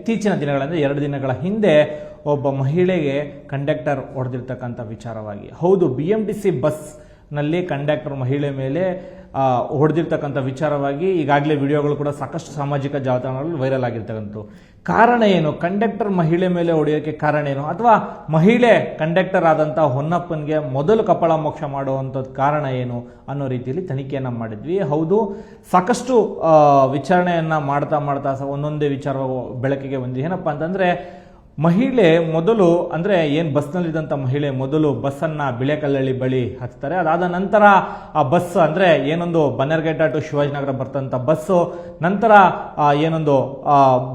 ಇತ್ತೀಚಿನ ದಿನಗಳಲ್ಲಿ 2 ದಿನಗಳ ಹಿಂದೆ ಒಬ್ಬ ಮಹಿಳೆಗೆ ಕಂಡಕ್ಟರ್ ಹೊಡೆದಿರ್ತಕ್ಕಂಥ ವಿಚಾರವಾಗಿ. ಹೌದು, BMTC ಬಸ್ನಲ್ಲಿ ಕಂಡಕ್ಟರ್ ಮಹಿಳೆ ಮೇಲೆ ಹೊಡೆದಿರ್ತಕ್ಕಂಥ ವಿಚಾರವಾಗಿ ಈಗಾಗಲೇ ವಿಡಿಯೋಗಳು ಕೂಡ ಸಾಕಷ್ಟು ಸಾಮಾಜಿಕ ಜಾಲತಾಣಗಳಲ್ಲಿ ವೈರಲ್ ಆಗಿರ್ತಕ್ಕಂಥದ್ದು. ಕಾರಣ ಏನು? ಕಂಡಕ್ಟರ್ ಮಹಿಳೆ ಮೇಲೆ ಹೊಡೆಯೋಕ್ಕೆ ಕಾರಣ ಏನು? ಅಥವಾ ಮಹಿಳೆ ಕಂಡಕ್ಟರ್ ಆದಂಥ ಹೊನ್ನಪ್ಪನಿಗೆ ಮೊದಲು ಕಪಾಳ ಮೋಕ್ಷ ಮಾಡುವಂಥದ್ದು ಕಾರಣ ಏನು ಅನ್ನೋ ರೀತಿಯಲ್ಲಿ ತನಿಖೆಯನ್ನು ಮಾಡಿದ್ವಿ. ಹೌದು, ಸಾಕಷ್ಟು ವಿಚಾರಣೆಯನ್ನು ಮಾಡ್ತಾ ಒಂದೊಂದೇ ವಿಚಾರ ಬೆಳಕಿಗೆ ಬಂದಿದೆ. ಏನಪ್ಪ ಅಂತಂದರೆ, ಮಹಿಳೆ ಮೊದಲು ಅಂದರೆ ಏನು ಬಸ್ನಲ್ಲಿದ್ದಂಥ ಮಹಿಳೆ ಮೊದಲು ಬಸ್ಸನ್ನು ಬಿಳೆಕಲ್ಲಳ್ಳಿ ಬಳಿ ಹತ್ತಾರೆ. ಅದಾದ ನಂತರ ಆ ಬಸ್ ಅಂದರೆ ಏನೊಂದು ಬನ್ನೇರುಘಟ್ಟ ಟು ಶಿವಾಜಿನಗರ ಬರ್ತಂಥ ಬಸ್ಸು ನಂತರ ಏನೊಂದು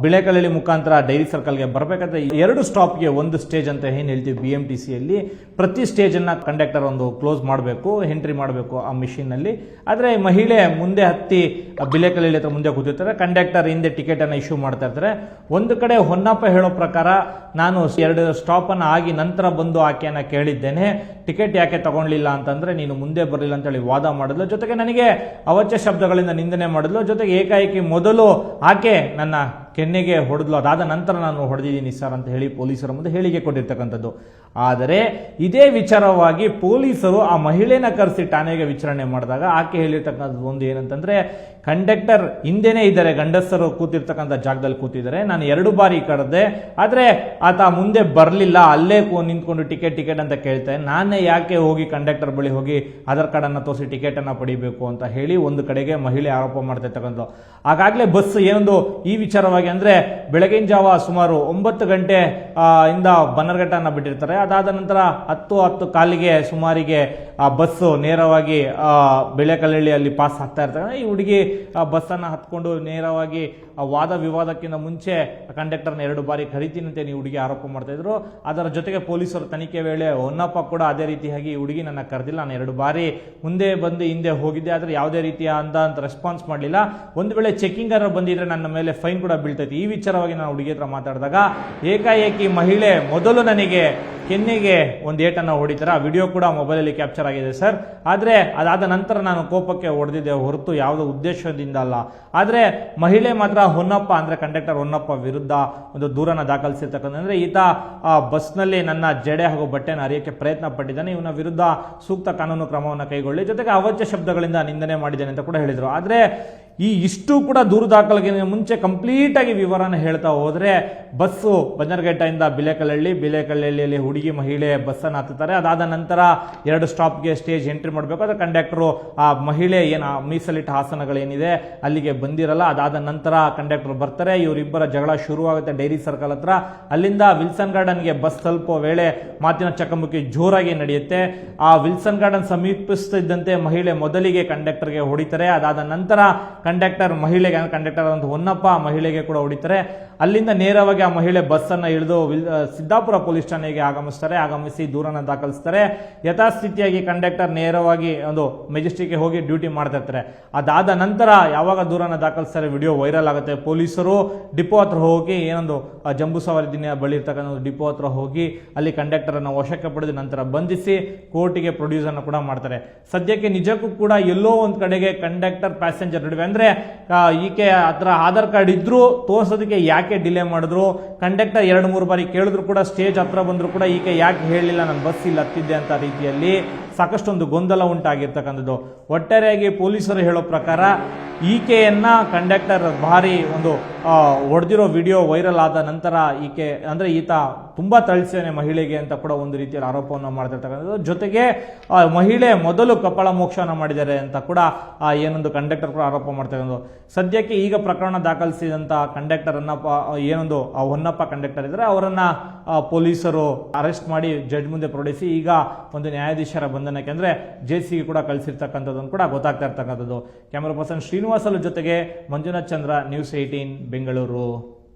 ಬಿಳೆಕಲ್ಲಳ್ಳಿ ಮುಖಾಂತರ ಡೈರಿ ಸರ್ಕಲ್ಗೆ ಬರಬೇಕಾದ್ರೆ 2 ಸ್ಟಾಪ್ಗೆ 1 ಸ್ಟೇಜ್ ಅಂತ ಏನು ಹೇಳ್ತೀವಿ BMTCಯಲ್ಲಿ, ಪ್ರತಿ ಸ್ಟೇಜನ್ನು ಕಂಡಕ್ಟರ್ ಒಂದು ಕ್ಲೋಸ್ ಮಾಡಬೇಕು, ಎಂಟ್ರಿ ಮಾಡಬೇಕು ಆ ಮಿಷಿನ್ನಲ್ಲಿ. ಆದರೆ ಮಹಿಳೆ ಮುಂದೆ ಹತ್ತಿ ಬಿಳೆಕಲ್ಲಳ್ಳಿ ಹತ್ರ ಮುಂದೆ ಕೂತಿರ್ತಾರೆ, ಕಂಡಕ್ಟರ್ ಹಿಂದೆ ಟಿಕೆಟನ್ನು ಇಶ್ಯೂ ಮಾಡ್ತಾ ಇರ್ತಾರೆ. ಒಂದು ಕಡೆ ಹೊನ್ನಪ್ಪ ಹೇಳೋ ಪ್ರಕಾರ, ನಾನು 2 ಸ್ಟಾಪನ್ನು ಆಗಿ ನಂತರ ಬಂದು ಆಕೆಯನ್ನು ಕೇಳಿದ್ದೇನೆ, ಟಿಕೆಟ್ ಯಾಕೆ ತಗೊಳ್ಳಿಲ್ಲ ಅಂತಂದ್ರೆ ನೀನು ಮುಂದೆ ಬರಲಿಲ್ಲ ಅಂತೇಳಿ ವಾದ ಮಾಡಿದ್ಲು. ಜೊತೆಗೆ ನನಗೆ ಅವಾಚ್ಯ ಶಬ್ದಗಳಿಂದ ನಿಂದನೆ ಮಾಡಿದ್ಲು. ಜೊತೆಗೆ ಏಕಾಏಕಿ ಮೊದಲು ಆಕೆ ನನ್ನ ಕೆನ್ನೆಗೆ ಹೊಡೆದ್ಲು, ಅದಾದ ನಂತರ ನಾನು ಹೊಡೆದಿದ್ದೀನಿ ಸರ್ ಅಂತ ಹೇಳಿ ಪೊಲೀಸರ ಮುಂದೆ ಹೇಳಿಕೆ ಕೊಟ್ಟಿರ್ತಕ್ಕಂಥದ್ದು. ಆದರೆ ಇದೇ ವಿಚಾರವಾಗಿ ಪೊಲೀಸರು ಆ ಮಹಿಳೆನ ಕರೆಸಿ ಠಾಣೆಗೆ ವಿಚಾರಣೆ ಮಾಡಿದಾಗ ಆಕೆ ಹೇಳಿರ್ತಕ್ಕಂಥದ್ದು ಒಂದು ಏನಂತಂದ್ರೆ, ಕಂಡಕ್ಟರ್ ಹಿಂದೆನೇ ಇದ್ದಾರೆ, ಗಂಡಸರು ಕೂತಿರ್ತಕ್ಕಂಥ ಜಾಗದಲ್ಲಿ ಕೂತಿದ್ದಾರೆ, ನಾನು 2 ಬಾರಿ ಕರೆದೆ, ಆದರೆ ಆತ ಮುಂದೆ ಬರಲಿಲ್ಲ, ಅಲ್ಲೇ ನಿಂತ್ಕೊಂಡು ಟಿಕೆಟ್ ಅಂತ ಕೇಳ್ತಾರೆ, ನಾನೇ ಯಾಕೆ ಹೋಗಿ ಕಂಡಕ್ಟರ್ ಬಳಿ ಹೋಗಿ ಆಧಾರ್ ಕಾರ್ಡನ್ನು ತೋರಿಸಿ ಟಿಕೆಟನ್ನು ಪಡಿಬೇಕು ಅಂತ ಹೇಳಿ ಒಂದು ಕಡೆಗೆ ಮಹಿಳೆ ಆರೋಪ ಮಾಡ್ತಾ ಇರ್ತಕ್ಕಂಥ. ಆಗಾಗಲೇ ಬಸ್ ಏನೊಂದು ಈ ವಿಚಾರವಾಗಿ ಅಂದರೆ ಬೆಳಗಿನ ಜಾವ ಸುಮಾರು 9 ಗಂಟೆ ಇಂದ ಬನ್ನೇರುಘಟ್ಟನ ಬಿಟ್ಟಿರ್ತಾರೆ. ಅದಾದ ನಂತರ 10:10 ಸುಮಾರಿಗೆ ಆ ಬಸ್ಸು ನೇರವಾಗಿ ಬಿಳೆಕಲ್ಲಳ್ಳಿಯಲ್ಲಿ ಪಾಸ್ ಆಗ್ತಾ ಇರ್ತಾರೆ. ಈ ಹುಡುಗಿ ಬಸ್ಸನ್ನು ಹತ್ಕೊಂಡು ನೇರವಾಗಿ ವಾದ ವಿವಾದಕ್ಕಿಂತ ಮುಂಚೆ ಕಂಡಕ್ಟರ್ನ 2 ಬಾರಿ ಕರಿತೀನಂತೆ ಈ ಹುಡುಗಿ ಆರೋಪ ಮಾಡ್ತಾ ಇದ್ರು. ಅದರ ಜೊತೆಗೆ ಪೊಲೀಸರು ತನಿಖೆ ವೇಳೆ ಹೊನ್ನಪ್ಪ ಕೂಡ ಅದೇ ರೀತಿಯಾಗಿ ಈ ಹುಡುಗಿ ನನ್ನ ಕರೆದಿಲ್ಲ, ನಾನು 2 ಬಾರಿ ಮುಂದೆ ಬಂದು ಹಿಂದೆ ಹೋಗಿದ್ದೆ, ಆದರೆ ಯಾವುದೇ ರೀತಿಯ ಅಂತ ರೆಸ್ಪಾನ್ಸ್ ಮಾಡಲಿಲ್ಲ, ಒಂದು ವೇಳೆ ಚೆಕಿಂಗ್ ಅನ್ನು ಬಂದಿದ್ರೆ ನನ್ನ ಮೇಲೆ ಫೈನ್ ಕೂಡ ಬೀಳ್ತೈತಿ. ಈ ವಿಚಾರವಾಗಿ ನಾನು ಹುಡುಗಿ ಹತ್ರ ಮಾತಾಡಿದಾಗ ಏಕಾಏಕಿ ಮಹಿಳೆ ಮೊದಲು ನನಗೆ ಕೆನ್ನೆಗೆ ಒಂದು ಏಟನ್ನು ಹೊಡಿತಾರೆ. ಆ ವಿಡಿಯೋ ಕೂಡ ಮೊಬೈಲಲ್ಲಿ ಕ್ಯಾಪ್ಚರ್ ಆಗಿದೆ ಸರ್. ಆದರೆ ಅದಾದ ನಂತರ ನಾನು ಕೋಪಕ್ಕೆ ಹೊಡೆದಿದ್ದೆ ಹೊರತು ಯಾವುದೋ ಉದ್ದೇಶದಿಂದ ಅಲ್ಲ. ಆದರೆ ಮಹಿಳೆ ಮಾತ್ರ ಹೊನ್ನಪ್ಪ ಅಂದರೆ ಕಂಡಕ್ಟರ್ ಹೊನ್ನಪ್ಪ ವಿರುದ್ಧ ಒಂದು ದೂರನ್ನು ದಾಖಲಿಸಿರ್ತಕ್ಕಂಥ, ಅಂದರೆ ಈತ ಬಸ್ನಲ್ಲಿ ನನ್ನ ಜಡೆ ಹಾಗೂ ಬಟ್ಟೆಯನ್ನು ಅರಿಯೋಕ್ಕೆ ಪ್ರಯತ್ನ ಪಟ್ಟಿದ್ದಾನೆ, ಇವನ ವಿರುದ್ಧ ಸೂಕ್ತ ಕಾನೂನು ಕ್ರಮವನ್ನು ಕೈಗೊಳ್ಳಿ, ಜೊತೆಗೆ ಅವಾಚ್ಯ ಶಬ್ದಗಳಿಂದ ನಿಂದನೆ ಮಾಡಿದ್ದೇನೆ ಅಂತ ಕೂಡ ಹೇಳಿದರು. ಆದರೆ ಇಷ್ಟು ಕೂಡ ದೂರು ದಾಖಲಿಗೆ ಮುಂಚೆ ಕಂಪ್ಲೀಟ್ ಆಗಿ ವಿವರನ ಹೇಳ್ತಾ ಹೋದ್ರೆ, ಬಸ್ಸು ಬನ್ನೇರುಘಟ್ಟದಿಂದ ಬಿಳೆಕಲ್ಲಳ್ಳಿಯಲ್ಲಿ ಹುಡುಗಿ ಮಹಿಳೆ ಬಸ್ಸನ್ನು ಹತ್ತುತ್ತಾರೆ. ಅದಾದ ನಂತರ 2 ಸ್ಟಾಪ್ಗೆ ಸ್ಟೇಜ್ ಎಂಟ್ರಿ ಮಾಡಬೇಕು. ಅದರ ಕಂಡಕ್ಟರು ಆ ಮಹಿಳೆ ಏನು ಮೀಸಲಿಟ್ಟ ಹಾಸನಗಳೇನಿದೆ ಅಲ್ಲಿಗೆ ಬಂದಿರಲ್ಲ. ಅದಾದ ನಂತರ ಕಂಡಕ್ಟರ್ ಬರ್ತಾರೆ, ಇವರಿಬ್ಬರ ಜಗಳ ಶುರುವಾಗುತ್ತೆ ಡೈರಿ ಸರ್ಕಲ್ ಹತ್ರ. ಅಲ್ಲಿಂದ ವಿಲ್ಸನ್ ಗಾರ್ಡನ್ಗೆ ಬಸ್ ತಲುಪೋ ವೇಳೆ ಮಾತಿನ ಚಕಮಕಿ ಜೋರಾಗಿ ನಡೆಯುತ್ತೆ. ಆ ವಿಲ್ಸನ್ ಗಾರ್ಡನ್ ಸಮೀಪಿಸುತ್ತಿದ್ದಂತೆ ಮಹಿಳೆ ಮೊದಲಿಗೆ ಕಂಡಕ್ಟರ್ಗೆ ಹೊಡಿತಾರೆ. ಅದಾದ ನಂತರ ಕಂಡಕ್ಟರ್ ಮಹಿಳೆಗೆ, ಕಂಡಕ್ಟರ್ ಅಂತ ಹೊನ್ನಪ್ಪ ಮಹಿಳೆಗೆ ಕೂಡ ಹೊಡಿತಾರೆ. ಅಲ್ಲಿಂದ ನೇರವಾಗಿ ಆ ಮಹಿಳೆ ಬಸ್ಸನ್ನು ಇಳಿದು ಸಿದ್ದಾಪುರ ಪೊಲೀಸ್ ಠಾಣೆಗೆ ಆಗಮಿಸಿ ದೂರನ್ನು ದಾಖಲಿಸ್ತಾರೆ. ಯಥಾಸ್ಥಿತಿಯಾಗಿ ಕಂಡಕ್ಟರ್ ನೇರವಾಗಿ ಒಂದು ಮೆಜೆಸ್ಟಿಕ್ಗೆ ಹೋಗಿ ಡ್ಯೂಟಿ ಮಾಡ್ತಾ ಇರ್ತಾರೆ. ಅದಾದ ನಂತರ ಯಾವಾಗ ದೂರನ್ನು ದಾಖಲಿಸ್ತಾರೆ ವಿಡಿಯೋ ವೈರಲ್ ಆಗುತ್ತೆ. ಪೊಲೀಸರು ಡಿಪೋ ಹತ್ರ ಹೋಗಿ ಏನೊಂದು ಜಂಬೂ ಸವಾರಿ ದಿನ ಬಳಿ ಇರ್ತಕ್ಕಂಥ ಡಿಪೋ ಹತ್ರ ಹೋಗಿ ಅಲ್ಲಿ ಕಂಡಕ್ಟರ್ ಅನ್ನು ವಶಕ್ಕೆ ಪಡೆದು ನಂತರ ಬಂಧಿಸಿ ಕೋರ್ಟಿಗೆ ಪ್ರೊಡ್ಯೂಸ್ ಅನ್ನು ಕೂಡ ಮಾಡ್ತಾರೆ. ಸದ್ಯಕ್ಕೆ ನಿಜಕ್ಕೂ ಕೂಡ ಎಲ್ಲೋ ಒಂದು ಕಡೆಗೆ ಕಂಡಕ್ಟರ್ ಪ್ಯಾಸೆಂಜರ್ ನಡುವೆ ಅಂದರೆ ಈಕೆ ಹತ್ರ ಆಧಾರ್ ಕಾರ್ಡ್ ಇದ್ರೂ ತೋರಿಸೋದಕ್ಕೆ ಯಾಕೆ ಡಿಲೇ ಮಾಡಿದ್ರು, ಕಂಡಕ್ಟರ್ 2-3 ಬಾರಿ ಕೇಳಿದ್ರು ಕೂಡ ಸ್ಟೇಜ್ ಹತ್ರ ಬಂದ್ರು ಕೂಡ ಈಕೆ ಯಾಕೆ ಹೇಳಲಿಲ್ಲ ನಾನು ಬಸ್ ಇಲ್ಲಿ ಹತ್ತಿದ್ದೆ ಅಂತ ರೀತಿಯಲ್ಲಿ ಸಾಕಷ್ಟೊಂದು ಗೊಂದಲ ಉಂಟಾಗಿರ್ತಕ್ಕಂಥದ್ದು. ಒಟ್ಟಾರೆಯಾಗಿ ಪೊಲೀಸರು ಹೇಳೋ ಪ್ರಕಾರ ಈಕೆಯನ್ನ ಕಂಡಕ್ಟರ್ ಭಾರಿ ಒಂದು ಹೊಡೆದಿರೋ ವಿಡಿಯೋ ವೈರಲ್ ಆದ ನಂತರ ಈಕೆ ಅಂದರೆ ಈತ ತುಂಬಾ ಥಳಿಸಿದ್ದಾನೆ ಮಹಿಳೆಗೆ ಅಂತ ಕೂಡ ಒಂದು ರೀತಿಯಲ್ಲಿ ಆರೋಪವನ್ನು ಮಾಡ್ತಿರ್ತಕ್ಕಂಥದ್ದು. ಜೊತೆಗೆ ಮಹಿಳೆ ಮೊದಲು ಕಪಾಳ ಮೋಕ್ಷವನ್ನು ಮಾಡಿದ್ದಾರೆ ಅಂತ ಕೂಡ ಏನೊಂದು ಕಂಡಕ್ಟರ್ ಕೂಡ ಆರೋಪ ಮಾಡ್ತಕ್ಕಂಥದ್ದು. ಸದ್ಯಕ್ಕೆ ಈಗ ಪ್ರಕರಣ ದಾಖಲಿಸಿದಂಥ ಕಂಡಕ್ಟರ್ ಅನ್ನ ಏನೊಂದು ಹೊನ್ನಪ್ಪ ಕಂಡಕ್ಟರ್ ಇದ್ದಾರೆ ಅವರನ್ನ ಪೊಲೀಸರು ಅರೆಸ್ಟ್ ಮಾಡಿ ಜಡ್ಜ್ ಮುಂದೆ ಪ್ರೊಡಿಸಿ ಈಗ ಒಂದು ನ್ಯಾಯಾಧೀಶರ ಬಂಧನಕ್ಕೆ ಅಂದರೆ ಜೆಸಿಗೆ ಕೂಡ ಕಳಿಸಿರ್ತಕ್ಕಂಥದ್ದು ಕೂಡ ಗೊತ್ತಾಗ್ತಾ ಇರ್ತಕ್ಕಂಥದ್ದು. ಕ್ಯಾಮರಾ ಪರ್ಸನ್ ಶ್ರೀನಿವಾಸಲು ಜೊತೆಗೆ ಮಂಜುನಾಥ್ ಚಂದ್ರ, ನ್ಯೂಸ್ 18 ಬೆಂಗಳೂರು.